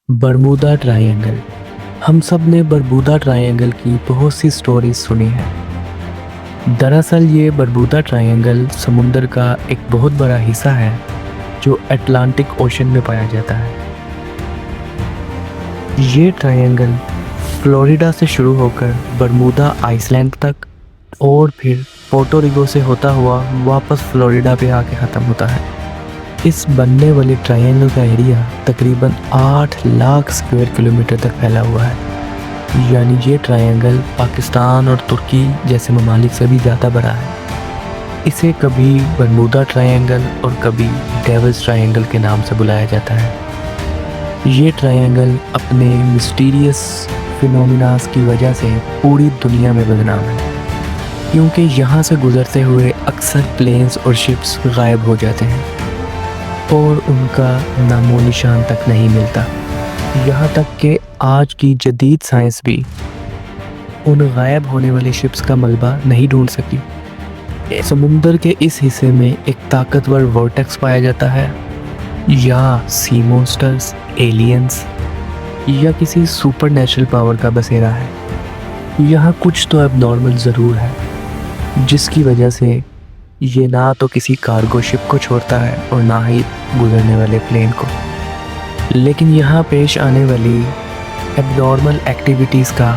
Bermuda triangle. हम सब ने बरमूदा ट्रायंगल की बहुत सी स्टोरीज सुनी है। दरअसल ये बरमूदा ट्रायंगल समुंदर का एक बहुत बड़ा हिस्सा है जो अटलांटिक ओशन में पाया जाता है। ये ट्रायंगल फ्लोरिडा से शुरू होकर बरमूदा आइसलैंड तक और फिर पोर्टो रिको से होता हुआ वापस फ्लोरिडा पे आके ख़त्म होता है। इस बनने वाले ट्रायंगल का एरिया तकरीबन 8 लाख स्क्वायर किलोमीटर तक फैला हुआ है। यानी ये ट्रायंगल पाकिस्तान और तुर्की जैसे ममालिक से भी ज़्यादा बड़ा है। इसे कभी बरमूदा ट्रायंगल और कभी डेविल्स ट्रायंगल के नाम से बुलाया जाता है। ये ट्रायंगल अपने मिस्टीरियस फिनोमिनास की वजह से पूरी दुनिया में बदनाम है, क्योंकि यहाँ से गुजरते हुए अक्सर प्लेन्स और शिप्स गायब हो जाते हैं और उनका नामो निशान तक नहीं मिलता। यहाँ तक कि आज की जदीद साइंस भी उन गायब होने वाले शिप्स का मलबा नहीं ढूंढ सकी। समुंदर के इस हिस्से में एक ताकतवर वोर्टेक्स पाया जाता है, या सी मॉन्स्टर्स, एलियंस या किसी सुपरनेचुरल पावर का बसेरा है। यहाँ कुछ तो एबनॉर्मल ज़रूर है, जिसकी वजह से ये ना तो किसी कार्गो शिप को छोड़ता है और ना ही गुजरने वाले प्लेन को। लेकिन यहाँ पेश आने वाली एबनॉर्मल एक्टिविटीज़ का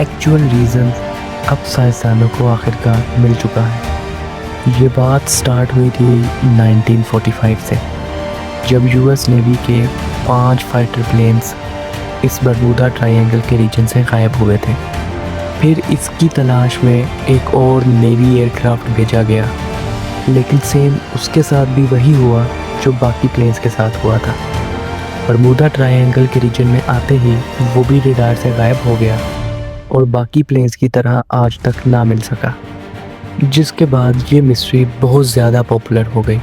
एक्चुअल रीज़न अब साइंसदानों को आखिरकार मिल चुका है। ये बात स्टार्ट हुई थी 1945 से, जब यूएस नेवी के 5 फाइटर प्लेन्स इस बरमूदा ट्रायंगल के रीजन से गायब हुए थे। फिर इसकी तलाश में एक और नेवी एयरक्राफ्ट भेजा गया, लेकिन सेम उसके साथ भी वही हुआ जो बाकी प्लेन्स के साथ हुआ था। बरमूदा ट्रायंगल के रीजन में आते ही वो भी रडार से गायब हो गया और बाकी प्लेन्स की तरह आज तक ना मिल सका, जिसके बाद ये मिस्ट्री बहुत ज़्यादा पॉपुलर हो गई।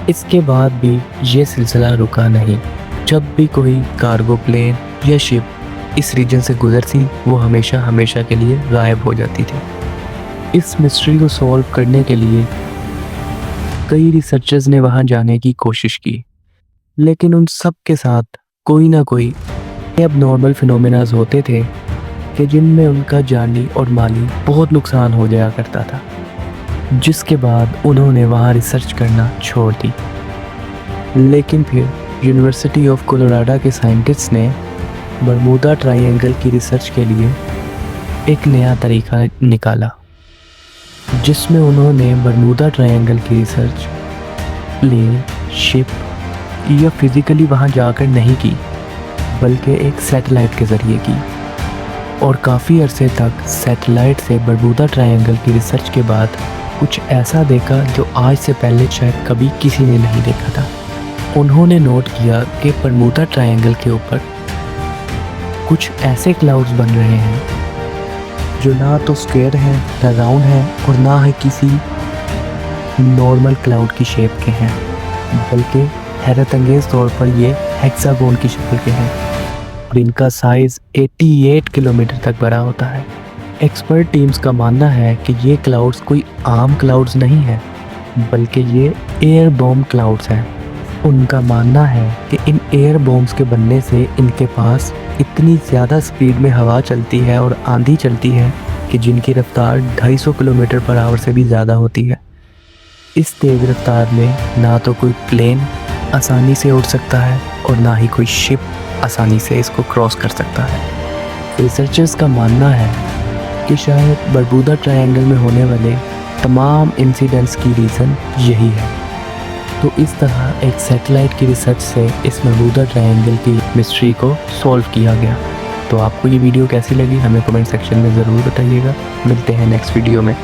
इसके बाद भी ये सिलसिला रुका नहीं। जब भी कोई कार्गो प्लेन या शिप इस रीजन से गुजरती, वो हमेशा हमेशा के लिए गायब हो जाती थी। इस मिस्ट्री को सॉल्व करने के लिए कई रिसर्चर्स ने वहां जाने की कोशिश की, लेकिन उन सब के साथ कोई ना कोई एबनॉर्मल फिनोमेनास होते थे कि जिनमें उनका जानी और माली बहुत नुकसान हो जाया करता था, जिसके बाद उन्होंने वहां रिसर्च करना छोड़ दी। लेकिन फिर यूनिवर्सिटी ऑफ कोलोराडो के साइंटिस्ट्स ने बरमूदा ट्रायंगल की रिसर्च के लिए एक नया तरीका निकाला, जिसमें उन्होंने बरमूदा ट्रायंगल की रिसर्च प्लेन, शिप या फिज़िकली वहां जाकर नहीं की, बल्कि एक सैटेलाइट के ज़रिए की। और काफ़ी अरसे तक सैटेलाइट से बरमूदा ट्रायंगल की रिसर्च के बाद कुछ ऐसा देखा जो आज से पहले शायद कभी किसी ने नहीं देखा था। उन्होंने नोट किया कि बरमूदा ट्रायंगल के ऊपर कुछ ऐसे क्लाउड्स बन रहे हैं जो ना तो स्क्वायर हैं, ना राउंड हैं और ना ही किसी नॉर्मल क्लाउड की शेप के हैं, बल्कि हैरत अंगेज़ तौर पर ये हेक्सागोन की शक्ल के हैं और इनका साइज़ 88 किलोमीटर तक बड़ा होता है। एक्सपर्ट टीम्स का मानना है कि ये क्लाउड्स कोई आम क्लाउड्स नहीं हैं, बल्कि ये एयर बॉम्ब क्लाउड्स हैं। उनका मानना है कि इन एयर बॉम्ब्स के बनने से इनके पास इतनी ज़्यादा स्पीड में हवा चलती है और आंधी चलती है कि जिनकी रफ्तार 250 किलोमीटर पर आवर से भी ज़्यादा होती है। इस तेज़ रफ्तार में ना तो कोई प्लेन आसानी से उड़ सकता है और ना ही कोई शिप आसानी से इसको क्रॉस कर सकता है। रिसर्चर्स का मानना है कि शायद बरमूदा ट्रायंगल में होने वाले तमाम इंसिडेंट्स की रीज़न यही है। तो इस तरह एक सैटेलाइट की रिसर्च से इस बरमूदा ट्रायंगल की मिस्ट्री को सॉल्व किया गया। तो आपको ये वीडियो कैसी लगी हमें कमेंट सेक्शन में ज़रूर बताइएगा। मिलते हैं नेक्स्ट वीडियो में।